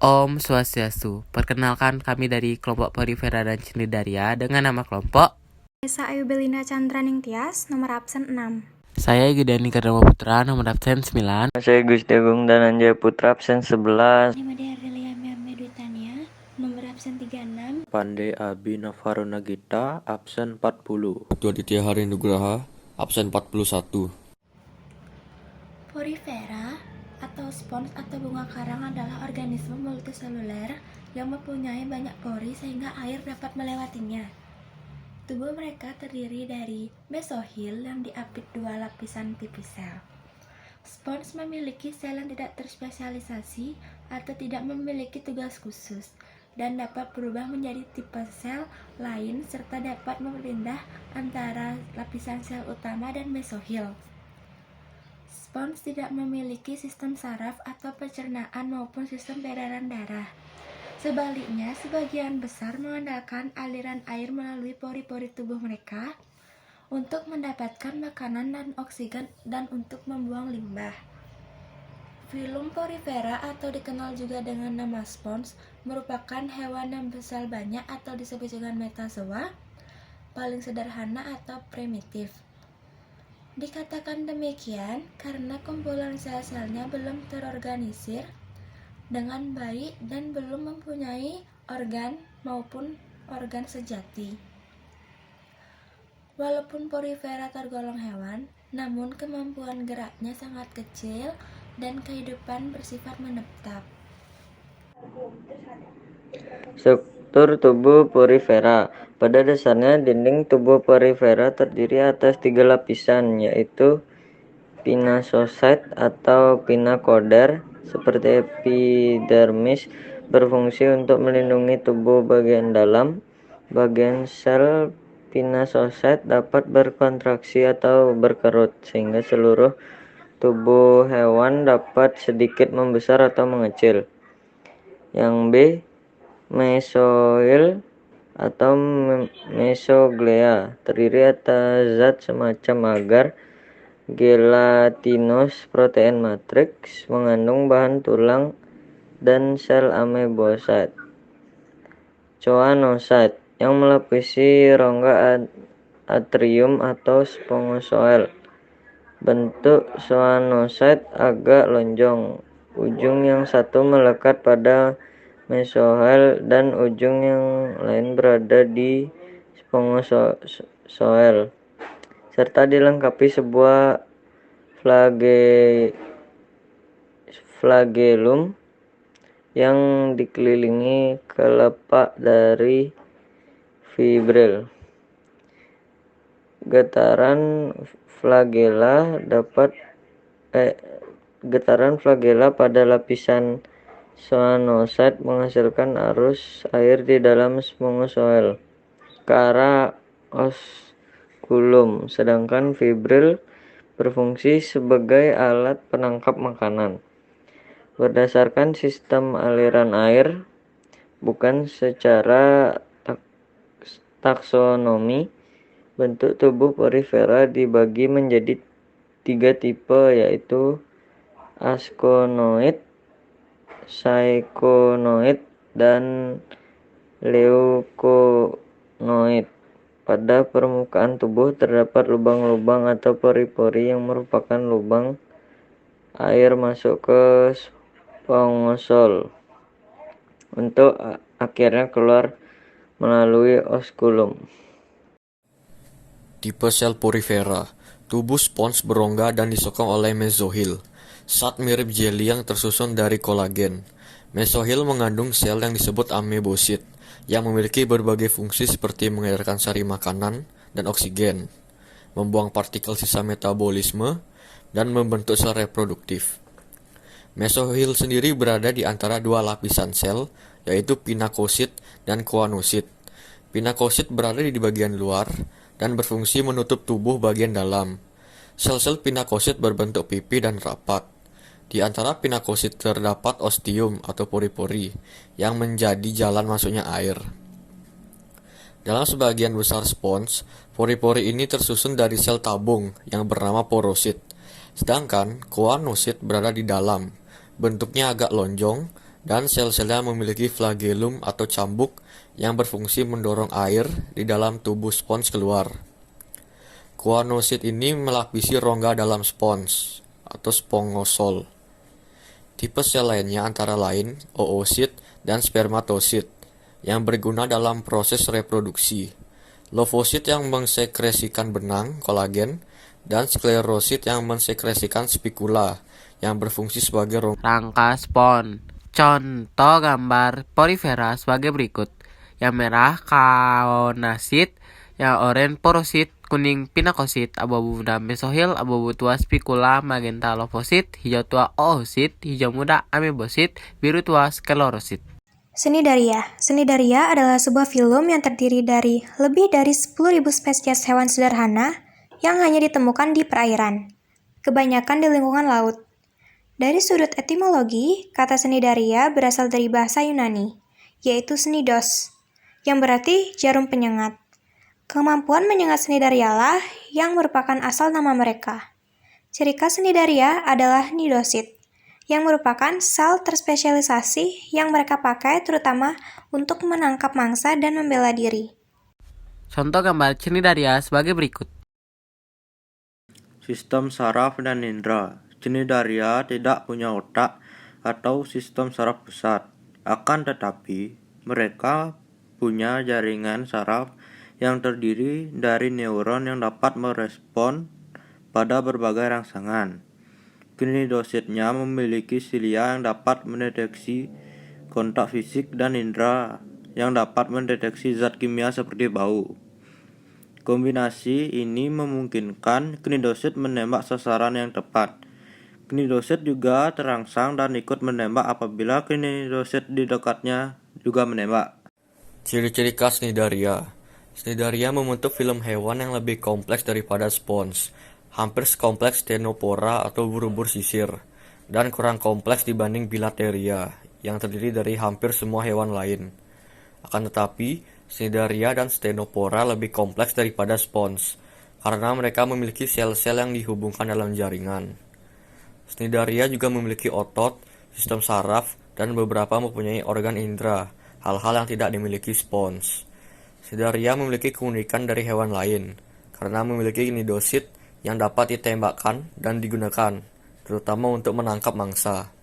Om Swastiastu. Perkenalkan kami dari kelompok Porifera dan Cnidaria dengan nama kelompok. Esa Ayu Belina Chandra Ningtyas, nomor absen 6. Saya Gidani Karama Putra, nomor absen 9. Saya Gusti Agung Dananjaya Putra, absen 11. Nimade Ardelia Merme Dwi-Tania, nomor absen 36. Pandey Abi Navarona Gita, absen 40. Aditya Hari Nugraha, absen 41. Porifera atau spons atau bunga karang adalah organisme multiseluler yang mempunyai banyak pori sehingga air dapat melewatinya. Tubuh mereka terdiri dari mesohil yang diapit dua lapisan pipi sel. Spons memiliki sel yang tidak terspesialisasi atau tidak memiliki tugas khusus dan dapat berubah menjadi tipe sel lain serta dapat berpindah antara lapisan sel utama dan mesohil. Spons tidak memiliki sistem saraf atau pencernaan maupun sistem peredaran darah. Sebaliknya, sebagian besar mengandalkan aliran air melalui pori-pori tubuh mereka untuk mendapatkan makanan dan oksigen dan untuk membuang limbah. Filum Porifera atau dikenal juga dengan nama spons merupakan hewan yang bersel banyak atau disebut juga metazoa, paling sederhana atau primitif. Dikatakan demikian karena kumpulan sel-selnya belum terorganisir dengan baik dan belum mempunyai organ maupun organ sejati. Walaupun Porifera tergolong hewan, namun kemampuan geraknya sangat kecil dan kehidupan bersifat menetap. Struktur tubuh Porifera. Pada dasarnya, dinding tubuh Porifera terdiri atas 3 lapisan, yaitu pinacocyte atau pinacoder, seperti epidermis, berfungsi untuk melindungi tubuh bagian dalam. Bagian sel pinacocyte dapat berkontraksi atau berkerut, sehingga seluruh tubuh hewan dapat sedikit membesar atau mengecil. Yang B, mesohil atau mesoglea, terdiri atas zat semacam agar gelatinous protein matrix, mengandung bahan tulang dan sel amebocyte. Choanocyte, yang melapisi rongga atrium atau spongosoel. Bentuk choanocyte agak lonjong, ujung yang satu melekat pada mesohil dan ujung yang lain berada di spongosoel, serta dilengkapi sebuah flagellum yang dikelilingi kelopak dari fibril. Getaran flagella pada lapisan choanocyte menghasilkan arus air di dalam spongosoel ke arah osculum, sedangkan fibril berfungsi sebagai alat penangkap makanan. Berdasarkan sistem aliran air, bukan secara taksonomi, bentuk tubuh Porifera dibagi menjadi 3 tipe, yaitu asconoid, syconoid, dan leuconoid. Pada permukaan tubuh terdapat lubang-lubang atau pori-pori yang merupakan lubang air masuk ke spongosol untuk akhirnya keluar melalui osculum. Tipe sel Porifera. Tubuh spons berongga dan disokong oleh mesohil. Zat mirip jeli yang tersusun dari kolagen. Mesohil mengandung sel yang disebut amebosit, yang memiliki berbagai fungsi seperti mengedarkan sari makanan dan oksigen, membuang partikel sisa metabolisme, dan membentuk sel reproduktif. Mesohil sendiri berada di antara 2 lapisan sel, yaitu pinakosit dan koanosit. Pinakosit berada di bagian luar dan berfungsi menutup tubuh bagian dalam. Sel-sel pinakosit berbentuk pipi dan rapat. Di antara pinakosit terdapat ostium atau pori-pori yang menjadi jalan masuknya air. Dalam sebagian besar spons, pori-pori ini tersusun dari sel tabung yang bernama porosit. Sedangkan koanosit berada di dalam. Bentuknya agak lonjong dan sel-selnya memiliki flagellum atau cambuk yang berfungsi mendorong air di dalam tubuh spons keluar. Kuanosit ini melapisi rongga dalam spons atau spongosol. Tipe sel lainnya antara lain oosit dan spermatosit yang berguna dalam proses reproduksi, lofosit yang mensekresikan benang kolagen, dan sklerosit yang mensekresikan spikula yang berfungsi sebagai rangka spons. Contoh gambar porifera sebagai berikut. Yang merah kaonasit, yang oranye porosit, kuning pinakosit, abu-abu muda mesohil, abu-abu tua spikula, magenta lofosit, hijau tua oosit, hijau muda amebosit, biru tua sklerosit. Cnidaria. Cnidaria adalah sebuah filum yang terdiri dari lebih dari 10.000 spesies hewan sederhana yang hanya ditemukan di perairan, kebanyakan di lingkungan laut. Dari sudut etimologi, kata Cnidaria berasal dari bahasa Yunani, yaitu cnidos, yang berarti jarum penyengat. Kemampuan menyengat Cnidaria lah yang merupakan asal nama mereka. Ciri khas Cnidaria adalah nidosit, yang merupakan sel terspesialisasi yang mereka pakai terutama untuk menangkap mangsa dan membela diri. Contoh gambar Cnidaria sebagai berikut. Sistem saraf dan indera. Cnidaria tidak punya otak atau sistem saraf pusat. Akan tetapi, mereka punya jaringan saraf yang terdiri dari neuron yang dapat merespon pada berbagai rangsangan. Cnidositnya memiliki silia yang dapat mendeteksi kontak fisik dan indera yang dapat mendeteksi zat kimia seperti bau. Kombinasi ini memungkinkan cnidosit menembak sasaran yang tepat. Cnidosit juga terangsang dan ikut menembak apabila cnidosit di dekatnya juga menembak. Ciri-ciri khas Cnidaria. Cnidaria membentuk film hewan yang lebih kompleks daripada spons, hampir sekompleks Ctenopora atau ubur-ubur sisir, dan kurang kompleks dibanding Bilateria, yang terdiri dari hampir semua hewan lain. Akan tetapi, Cnidaria dan Ctenopora lebih kompleks daripada spons, karena mereka memiliki sel-sel yang dihubungkan dalam jaringan. Cnidaria juga memiliki otot, sistem saraf, dan beberapa mempunyai organ indera, hal-hal yang tidak dimiliki spons. Cnidaria memiliki keunikan dari hewan lain, karena memiliki cnidosit yang dapat ditembakkan dan digunakan, terutama untuk menangkap mangsa,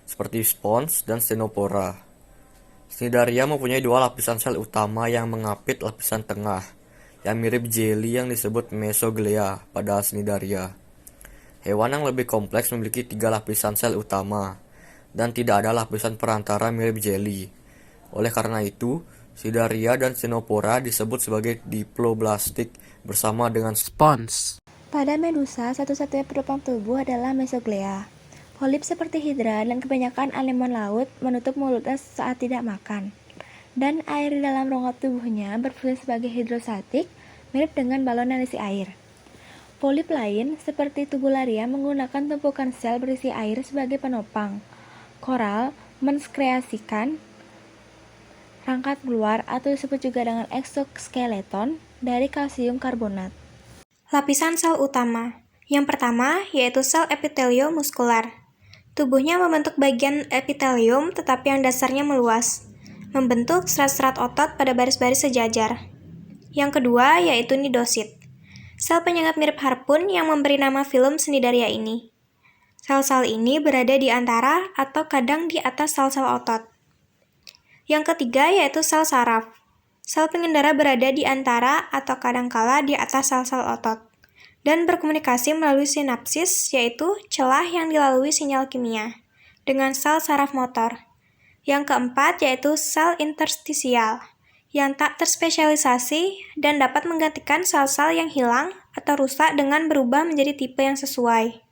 seperti spons dan Ctenopora. Cnidaria mempunyai dua lapisan sel utama yang mengapit lapisan tengah, yang mirip jeli yang disebut mesoglea pada Cnidaria. Hewan yang lebih kompleks memiliki 3 lapisan sel utama, dan tidak ada lapisan perantara mirip jeli. Oleh karena itu, Cnidaria dan Ctenopora disebut sebagai diploblastik bersama dengan Spons. Pada medusa, satu-satunya penopang tubuh adalah mesoglea. Polip seperti hidra dan kebanyakan anemon laut menutup mulutnya saat tidak makan. Dan air di dalam rongga tubuhnya berfungsi sebagai hidrostatik, mirip dengan balon yang diisi air. Polip lain, seperti tubularia, menggunakan tumpukan sel berisi air sebagai penopang. Koral menskreasikan rangka keluar atau disebut juga dengan exoskeleton dari kalsium karbonat. Lapisan sel utama. Yang pertama yaitu sel epitelium muskular. Tubuhnya membentuk bagian epitelium tetapi yang dasarnya meluas, membentuk serat-serat otot pada baris-baris sejajar. Yang kedua yaitu nidosit. Sel penyengat mirip harpun yang memberi nama film Cnidaria ini. Sel-sel ini berada di antara atau kadang di atas sel-sel otot. Yang ketiga yaitu sel saraf. Sel pengendara berada di antara atau kadangkala di atas sel-sel otot dan berkomunikasi melalui sinapsis, yaitu celah yang dilalui sinyal kimia, dengan sel saraf motor. Yang keempat yaitu sel interstisial, yang tak terspesialisasi dan dapat menggantikan sel-sel yang hilang atau rusak dengan berubah menjadi tipe yang sesuai.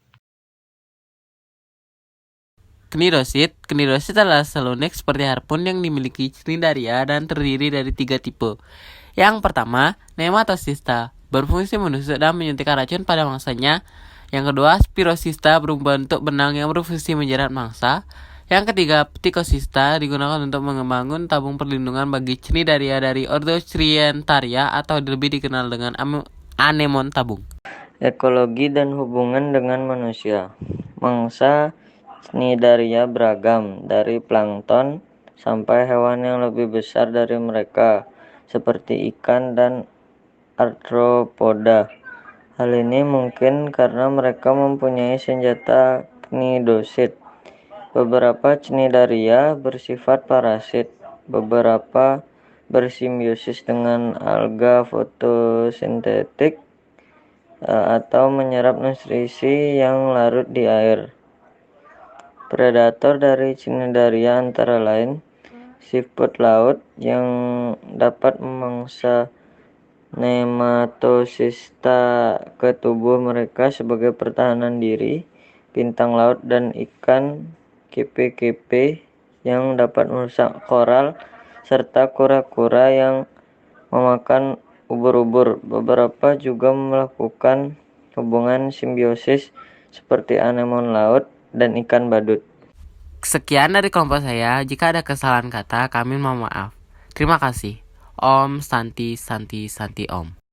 Cnidosit. Cnidosit adalah sel unik seperti harpun yang dimiliki Cnidaria dan terdiri dari 3 tipe. Yang pertama, nematosista, berfungsi menusuk dan menyuntikkan racun pada mangsanya. Yang kedua, spirosista, berbentuk benang yang berfungsi menjerat mangsa. Yang ketiga, ptikosista, digunakan untuk membangun tabung perlindungan bagi Cnidaria dari ordo Cnidaria atau lebih dikenal dengan anemon tabung. Ekologi dan hubungan dengan manusia. Mangsa Cnidaria beragam, dari plankton sampai hewan yang lebih besar dari mereka, seperti ikan dan arthropoda. Hal ini mungkin karena mereka mempunyai senjata cnidosid. Beberapa cnidaria bersifat parasit, beberapa bersimbiosis dengan alga fotosintetik atau menyerap nutrisi yang larut di air. Predator dari cnidaria antara lain siput laut yang dapat memangsa nematocysta ke tubuh mereka sebagai pertahanan diri, bintang laut dan ikan kepe-kepe yang dapat merusak koral, serta kura-kura yang memakan ubur-ubur. Beberapa juga melakukan hubungan simbiosis seperti anemon laut dan ikan badut. Sekian dari kelompok saya. Jika ada kesalahan kata, kami mohon maaf. Terima kasih. Om Santi Santi Santi Om.